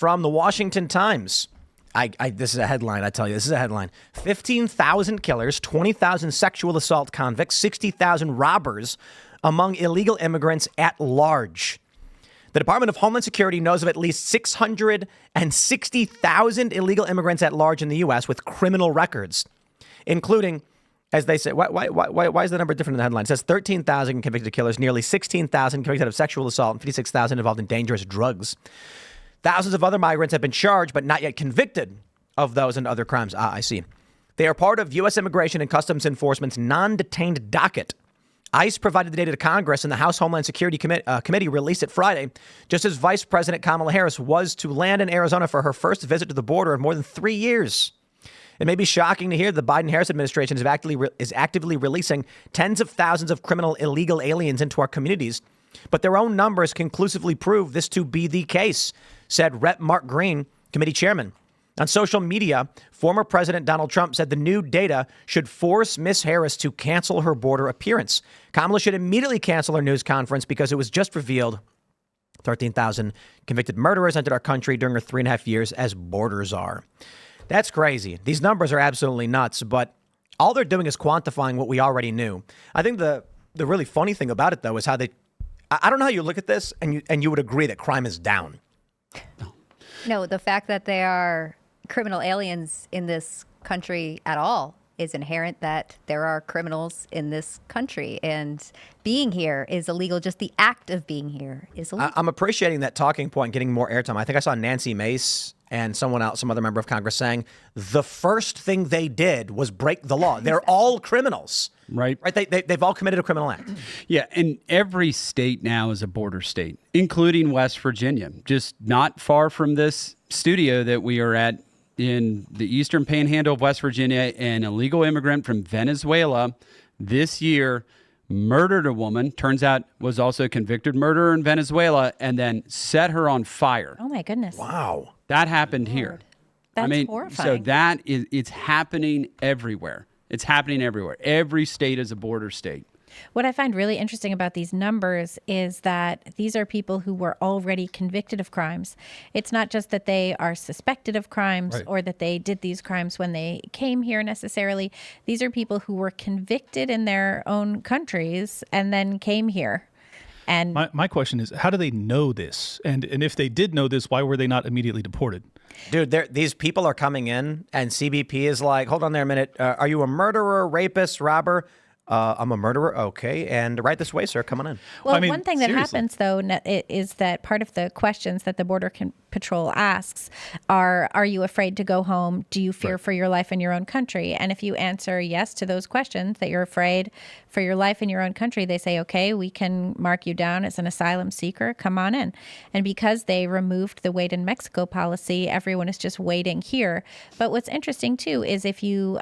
from the Washington Times. This is a headline, I tell you. This is a headline. 15,000 killers, 20,000 sexual assault convicts, 60,000 robbers among illegal immigrants at large. The Department of Homeland Security knows of at least 660,000 illegal immigrants at large in the U.S. with criminal records, including, as they say, why is the number different in the headline? It says 13,000 convicted killers, nearly 16,000 convicted of sexual assault, and 56,000 involved in dangerous drugs. Thousands of other migrants have been charged, but not yet convicted of those and other crimes. I see. They are part of U.S. Immigration and Customs Enforcement's non-detained docket. ICE provided the data to Congress, and the House Homeland Security Committee released it Friday, just as Vice President Kamala Harris was to land in Arizona for her first visit to the border in more than 3 years. It may be shocking to hear the Biden-Harris administration is actively releasing tens of thousands of criminal illegal aliens into our communities, but their own numbers conclusively prove this to be the case, said Rep. Mark Green, committee chairman. On social media, former President Donald Trump said the new data should force Miss Harris to cancel her border appearance. Kamala should immediately cancel her news conference because it was just revealed 13,000 convicted murderers entered our country during her 3.5 years as border czar. That's crazy. These numbers are absolutely nuts, but all they're doing is quantifying what we already knew. I think the really funny thing about it, though, is how I don't know how you look at this and you would agree that crime is down. No, the fact that they are criminal aliens in this country at all is inherent, that there are criminals in this country, and being here is illegal. Just the act of being here is illegal. I'm appreciating that talking point getting more airtime. I think I saw Nancy Mace and someone else, some other member of Congress, saying the first thing they did was break the law. They're all criminals. Right. They've all committed a criminal act. Yeah. And every state now is a border state, including West Virginia, just not far from this studio that we are at in the eastern panhandle of West Virginia. An illegal immigrant from Venezuela this year murdered a woman, turns out was also a convicted murderer in Venezuela, and then set her on fire. Oh, my goodness. Wow. That happened here. That's horrifying. So it's happening everywhere. It's happening everywhere. Every state is a border state. What I find really interesting about these numbers is that these are people who were already convicted of crimes. It's not just that they are suspected of crimes or that they did these crimes when they came here necessarily. These are people who were convicted in their own countries and then came here. And my question is, how do they know this? And if they did know this, why were they not immediately deported? Dude, these people are coming in and CBP is like, hold on there a minute. Are you a murderer, rapist, robber? I'm a murderer. Okay. And right this way, sir. Come on in. Well, one thing that happens, though, is that part of the questions that the Border Patrol asks are you afraid to go home? Do you fear for your life in your own country? And if you answer yes to those questions, that you're afraid for your life in your own country, they say, okay, we can mark you down as an asylum seeker. Come on in. And because they removed the wait in Mexico policy, everyone is just waiting here. But what's interesting, too, is if you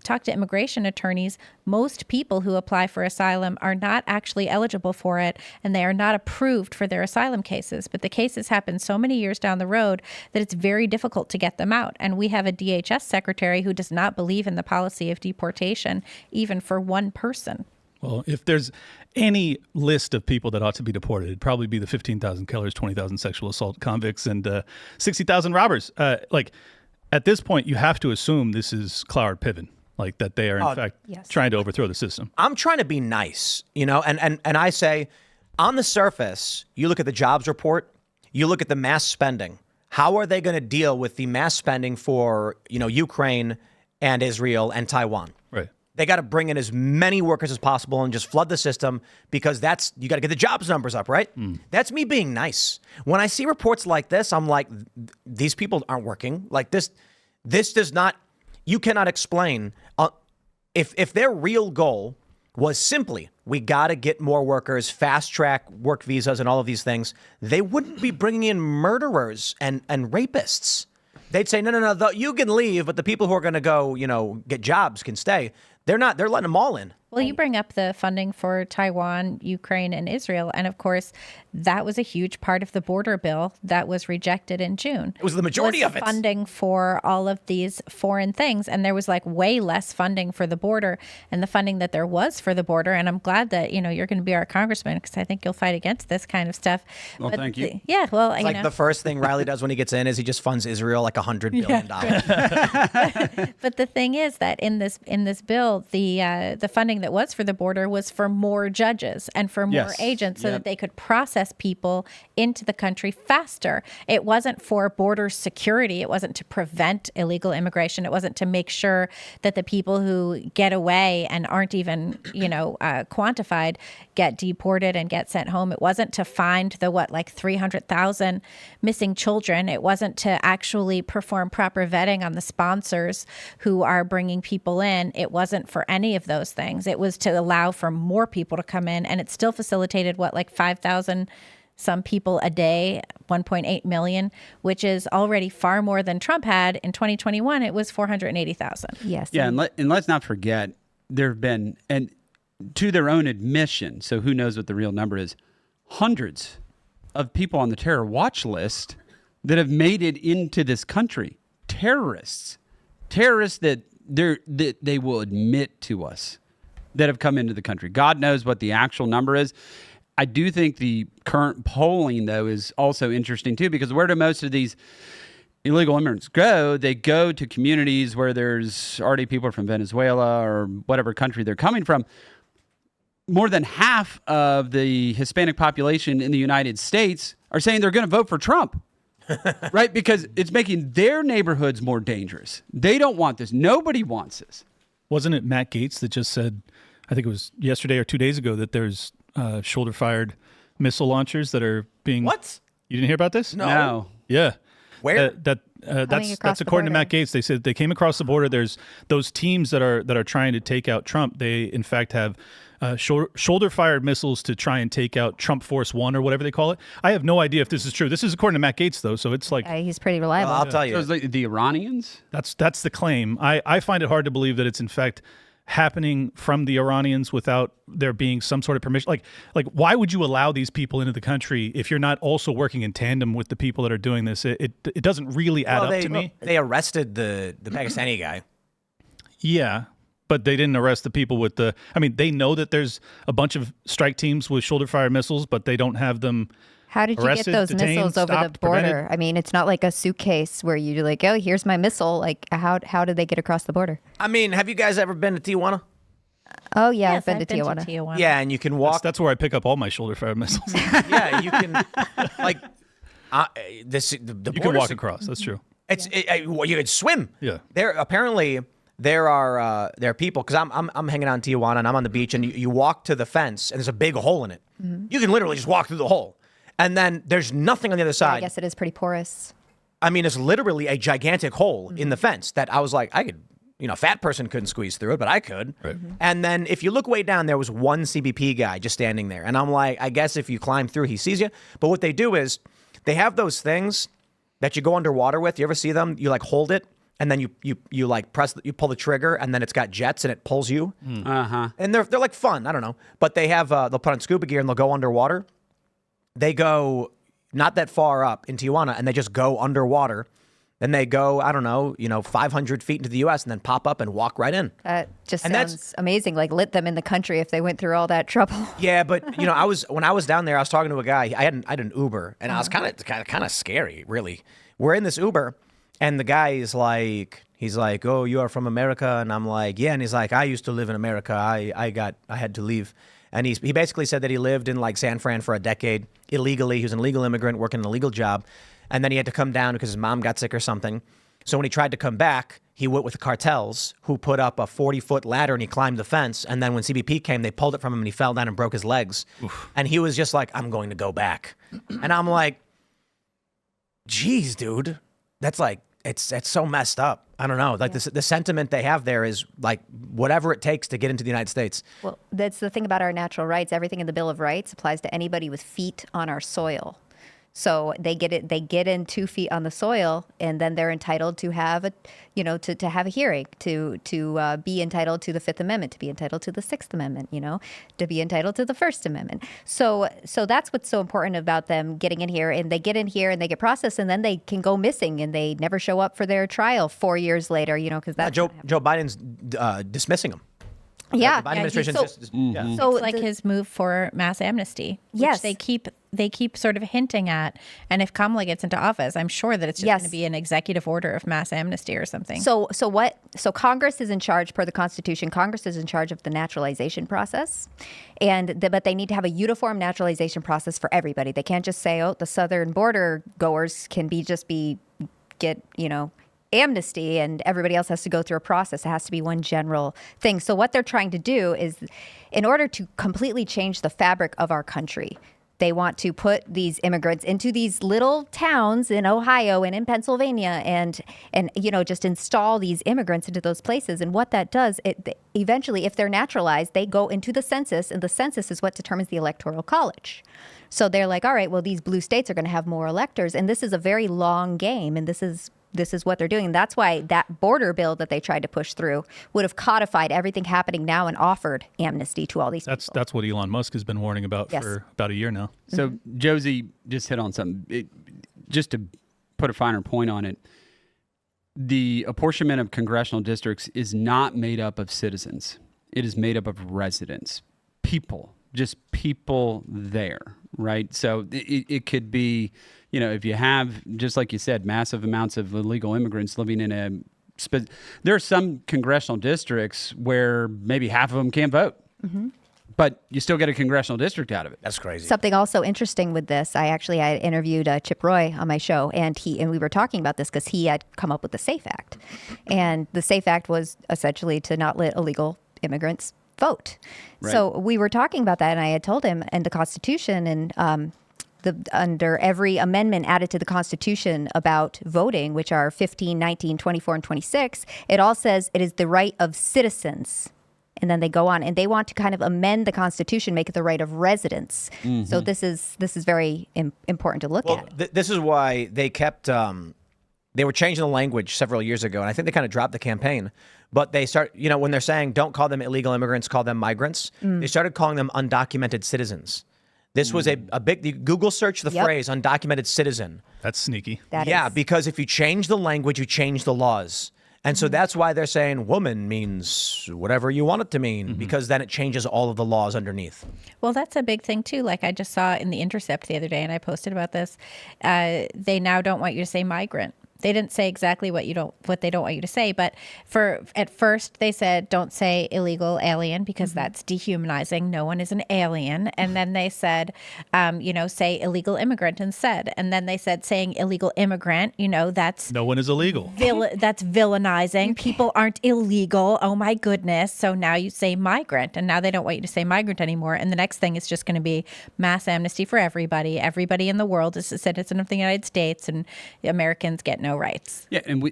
talk to immigration attorneys, most people who apply for asylum are not actually eligible for it, and they are not approved for their asylum cases. But the cases happen so many years down the road that it's very difficult to get them out. And we have a DHS secretary who does not believe in the policy of deportation, even for one person. Well, if there's any list of people that ought to be deported, it'd probably be the 15,000 killers, 20,000 sexual assault convicts, and 60,000 robbers. At this point, you have to assume this is Cloward Piven. Like that they are, in fact, trying to overthrow the system. I'm trying to be nice, and I say, on the surface, you look at the jobs report, you look at the mass spending. How are they going to deal with the mass spending for, Ukraine and Israel and Taiwan? Right. They got to bring in as many workers as possible and just flood the system because you got to get the jobs numbers up, right? That's me being nice. When I see reports like this, I'm like, these people aren't working. Like this does not. You cannot explain if their real goal was simply we got to get more workers, fast track work visas and all of these things, they wouldn't be bringing in murderers and rapists. They'd say, no, you can leave, but the people who are going to go, get jobs can stay. They're not. They're letting them all in. Well, you bring up the funding for Taiwan, Ukraine, and Israel. And of course, that was a huge part of the border bill that was rejected in June. It was the majority of it. Funding for all of these foreign things. And there was like way less funding for the border, and the funding that there was for the border. And I'm glad that, you're going to be our congressman, because I think you'll fight against this kind of stuff. Well, thank you. Yeah. Well, It's like the first thing Riley does when he gets in is he just funds Israel like $100 billion. But the thing is that in this bill, the funding that was for the border was for more judges and for more Yes. agents, so that they could process people into the country faster. It wasn't for border security. It wasn't to prevent illegal immigration. It wasn't to make sure that the people who get away and aren't even, quantified get deported and get sent home. It wasn't to find the 300,000 missing children. It wasn't to actually perform proper vetting on the sponsors who are bringing people in. It wasn't for any of those things. It was to allow for more people to come in, and it still facilitated 5,000 some people a day, 1.8 million, which is already far more than Trump had. In 2021, it was 480,000. Yes. Yeah, and let's not forget, there have been, and to their own admission, so who knows what the real number is, hundreds of people on the terror watch list that have made it into this country. Terrorists that they will admit to us that have come into the country. God knows what the actual number is. I do think the current polling, though, is also interesting, too, because where do most of these illegal immigrants go? They go to communities where there's already people from Venezuela or whatever country they're coming from. More than half of the Hispanic population in the United States are saying they're going to vote for Trump. Right? Because it's making their neighborhoods more dangerous. They don't want this. Nobody wants this. Wasn't it Matt Gaetz that just said, I think it was yesterday or 2 days ago, that there's shoulder-fired missile launchers that are being... What? You didn't hear about this? No. Yeah. Where? That's across the according to border. Matt Gaetz. They said they came across the border. There's those teams that are trying to take out Trump. They in fact have shoulder-fired missiles to try and take out Trump Force One or whatever they call it. I have no idea if this is true. This is according to Matt Gaetz, though, so it's like He's pretty reliable. I'll tell you. So it's like the Iranians? that's the claim. I find it hard to believe that it's in fact happening from the Iranians without there being some sort of permission. Like why would you allow these people into the country if you're not also working in tandem with the people that are doing this? It doesn't really add up to me. They arrested the Pakistani guy. Yeah, but they didn't arrest the people with the... I mean, they know that there's a bunch of strike teams with shoulder-fired missiles, but they don't have them... How did you get arrested, those detained, missiles over the stopped, border? prevented? I mean, it's not like a suitcase where you're like, oh, here's my missile. Like, how did they get across the border? I mean, have you guys ever been to Tijuana? Oh, yeah, Yes, I've been to Tijuana. Yeah, and you can walk. That's where I pick up all my shoulder-fired missiles. Yeah, you can like the You can walk across. That's true. Well, you could swim. Yeah. There are people, because I'm hanging out in Tijuana and I'm on the beach, and you walk to the fence and there's a big hole in it. Mm-hmm. You can literally just walk through the hole, and then there's nothing on the other I side. guess it is pretty porous. I mean, it's literally a gigantic hole in the fence that I was like, I could, a fat person couldn't squeeze through it, but I could. Right. And then if you look way down, there was one CBP guy just standing there. And I'm like, I guess if you climb through, he sees you. But what they do is they have those things that you go underwater with. You ever see them? You like hold it, and then you like you pull the trigger, and then it's got jets and it pulls you. Uh-huh. And they're like fun. I don't know. But they have, they'll put on scuba gear and they'll go underwater. They go not that far up in Tijuana, and they just go underwater. Then they go, I don't know, 500 feet into the U.S. and then pop up and walk right in. That just And that's- sounds amazing. Like, lit them in the country if they went through all that trouble. Yeah, but when I was down there, I was talking to a guy. I had an Uber, and I was kind of scary, really. We're in this Uber, and the guy is like, "Oh, you are from America?" And I'm like, "Yeah." And he's like, "I used to live in America. I had to leave." And he basically said that he lived in like San Fran for a decade illegally. He was an illegal immigrant working an illegal job. And then he had to come down because his mom got sick or something. So when he tried to come back, he went with the cartels, who put up a 40-foot ladder, and he climbed the fence. And then when CBP came, they pulled it from him, and he fell down and broke his legs. Oof. And he was just like, I'm going to go back. And I'm like, geez, dude, that's like, it's so messed up. I don't know. Like the sentiment they have there is like whatever it takes to get into the United States. Well, that's the thing about our natural rights. Everything in the Bill of Rights applies to anybody with feet on our soil. So they get in 2 feet on the soil, and then they're entitled to have to have a hearing, to be entitled to the Fifth Amendment, to be entitled to the Sixth Amendment, to be entitled to the First Amendment. So that's what's so important about them getting in here, and they get in here and they get processed, and then they can go missing and they never show up for their trial 4 years later, because that's Joe Biden's dismissing them. Yeah. The Biden administration So It's like his move for mass amnesty, which Yes. they keep sort of hinting at. And if Kamala gets into office, I'm sure that it's just Yes. going to be an executive order of mass amnesty or something. So Congress is in charge per the Constitution. Congress is in charge of the naturalization process, but they need to have a uniform naturalization process for everybody. They can't just say, the southern border goers can get amnesty and everybody else has to go through a process. It has to be one general thing. So what they're trying to do is, in order to completely change the fabric of our country, they want to put these immigrants into these little towns in Ohio and in Pennsylvania and just install these immigrants into those places. And what that does, eventually, if they're naturalized, they go into the census, and the census is what determines the Electoral College. So they're like, all right, well, these blue states are going to have more electors. And this is a very long game. And this is what they're doing. And that's why that border bill that they tried to push through would have codified everything happening now and offered amnesty to all these people. That's what Elon Musk has been warning about for about a year now. So Josie just hit on something. Just to put a finer point on it, the apportionment of congressional districts is not made up of citizens. It is made up of residents, just people there, right? So it could be, if you have, just like you said, massive amounts of illegal immigrants living in there are some congressional districts where maybe half of them can't vote, but you still get a congressional district out of it. That's crazy. Something also interesting with this, I interviewed Chip Roy on my show, and we were talking about this because he had come up with the SAFE Act. And the SAFE Act was essentially to not let illegal immigrants vote. Right. So we were talking about that, and I had told him, and the Constitution and under every amendment added to the Constitution about voting, which are 15, 19, 24, and 26, it all says it is the right of citizens. And then they go on, and they want to kind of amend the Constitution, make it the right of residents. So this is very important to look at. This is why they kept they were changing the language several years ago, and I think they kind of dropped the campaign. But they start, when they're saying don't call them illegal immigrants, call them migrants, they started calling them undocumented citizens. This was a big Google search the phrase undocumented citizen. That's sneaky. Because if you change the language, you change the laws. And so that's why they're saying woman means whatever you want it to mean, because then it changes all of the laws underneath. Well, that's a big thing, too. Like I just saw in The Intercept the other day, and I posted about this. They now don't want you to say migrant. They didn't say exactly what they don't want you to say, but at first they said don't say illegal alien because that's dehumanizing. No one is an alien. And then they said, say illegal immigrant instead. And then they said saying illegal immigrant, that's No one is illegal. That's villainizing. People aren't illegal. Oh my goodness. So now you say migrant, and now they don't want you to say migrant anymore. And the next thing is just going to be mass amnesty for everybody. Everybody in the world is a citizen of the United States, and Americans get no rights. Yeah, and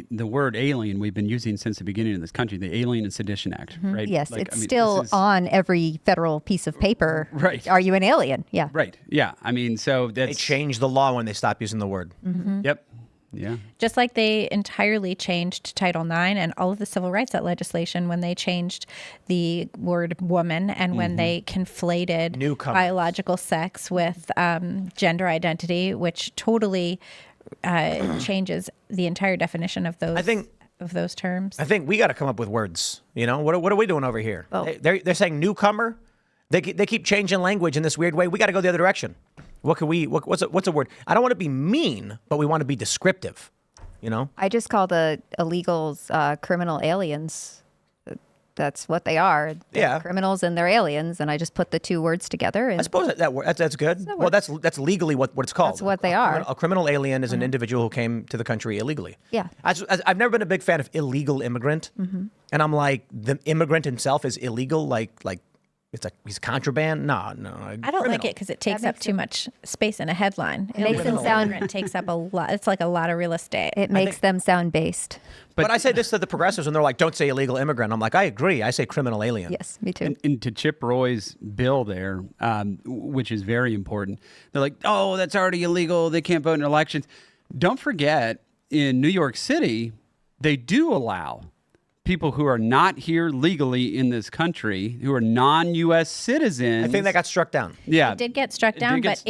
the word alien we've been using since the beginning of this country, the Alien and Sedition Act, right? Yes, still on every federal piece of paper. Right. Are you an alien? Yeah. Right. Yeah. So They changed the law when they stopped using the word. Yep. Yeah. Just like they entirely changed Title IX and all of the civil rights legislation when they changed the word woman and when they conflated Newcomers. biological sex with gender identity, which totally changes the entire definition of those terms. I think we got to come up with words. What are we doing over here? Oh. They're saying newcomer. They keep changing language in this weird way. We got to go the other direction. What's a word? I don't want to be mean, but we want to be descriptive. I just call the illegals criminal aliens. That's what they are. They're criminals and they're aliens, and I just put the two words together. And I suppose that's good. Well, that's legally what it's called. That's what they are. A criminal alien is an individual who came to the country illegally. Yeah. I've never been a big fan of illegal immigrant, and I'm like, the immigrant himself is illegal. Like he's contraband. No. I don't like it because it takes up too much space in a headline. It makes them sound. It takes up a lot. It's like a lot of real estate. It makes them sound based. But I say this to the progressives when they're like, "Don't say illegal immigrant." I'm like, I agree. I say criminal alien. Yes, me too. And to Chip Roy's bill there, which is very important, they're like, oh, that's already illegal. They can't vote in elections. Don't forget, in New York City, they do allow people who are not here legally in this country, who are non-U.S. citizens. I think that got struck down. Yeah. It did get struck down, but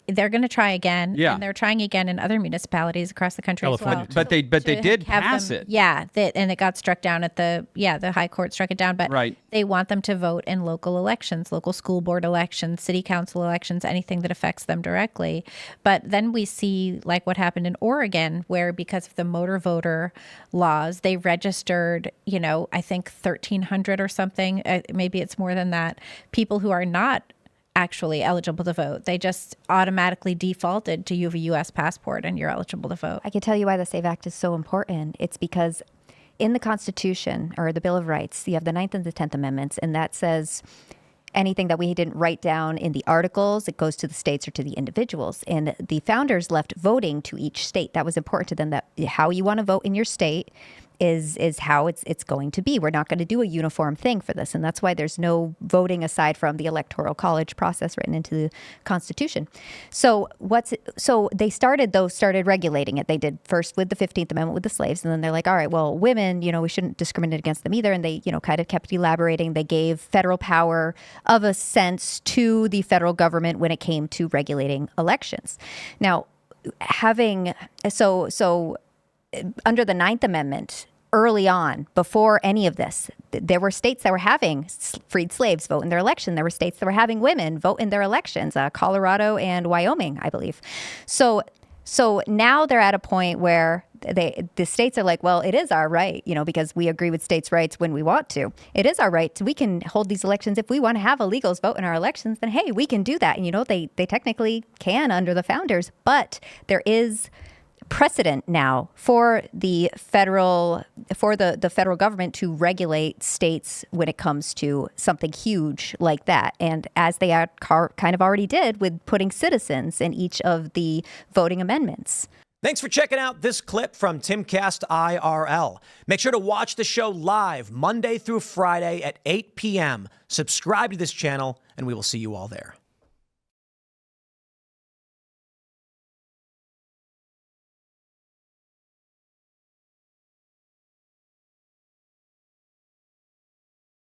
they're going to try again. Yeah. And they're trying again in other municipalities across the country California, as well. too. But they did have pass them- it. Yeah, and it got struck down at the High Court struck it down. But Right. they want them to vote in local elections, local school board elections, city council elections, anything that affects them directly. But then we see like what happened in Oregon, where because of the motor voter laws, they registered, I think 1,300 or something. Maybe it's more than that. People who are not actually eligible to vote. They just automatically defaulted to you have a U.S. passport and you're eligible to vote. I can tell you why the SAVE Act is so important. It's because in the Constitution or the Bill of Rights, you have the 9th and the 10th Amendments, and that says anything that we didn't write down in the articles, it goes to the states or to the individuals. And the founders left voting to each state. That was important to them, that how you want to vote in your state is how it's going to be. We're not going to do a uniform thing for this. And that's why there's no voting aside from the Electoral College process written into the Constitution. So they started regulating it. They did first with the 15th Amendment with the slaves. And then they're like, all right, well, women, we shouldn't discriminate against them either. And they, kind of kept elaborating. They gave federal power of a sense to the federal government when it came to regulating elections. Now, under the 9th Amendment, early on, before any of this, there were states that were having freed slaves vote in their election. There were states that were having women vote in their elections, Colorado and Wyoming, I believe. So now they're at a point where the states are like, well, it is our right, because we agree with states' rights when we want to. It is our right. We can hold these elections. If we want to have illegals vote in our elections, then, hey, we can do that. And, they technically can under the founders, but there is precedent now for the federal government to regulate states when it comes to something huge like that, and as they kind of already did with putting citizens in each of the voting amendments. Thanks for checking out this clip from Timcast IRL. Make sure to watch the show live Monday through Friday at 8 p.m. Subscribe to this channel, and we will see you all there.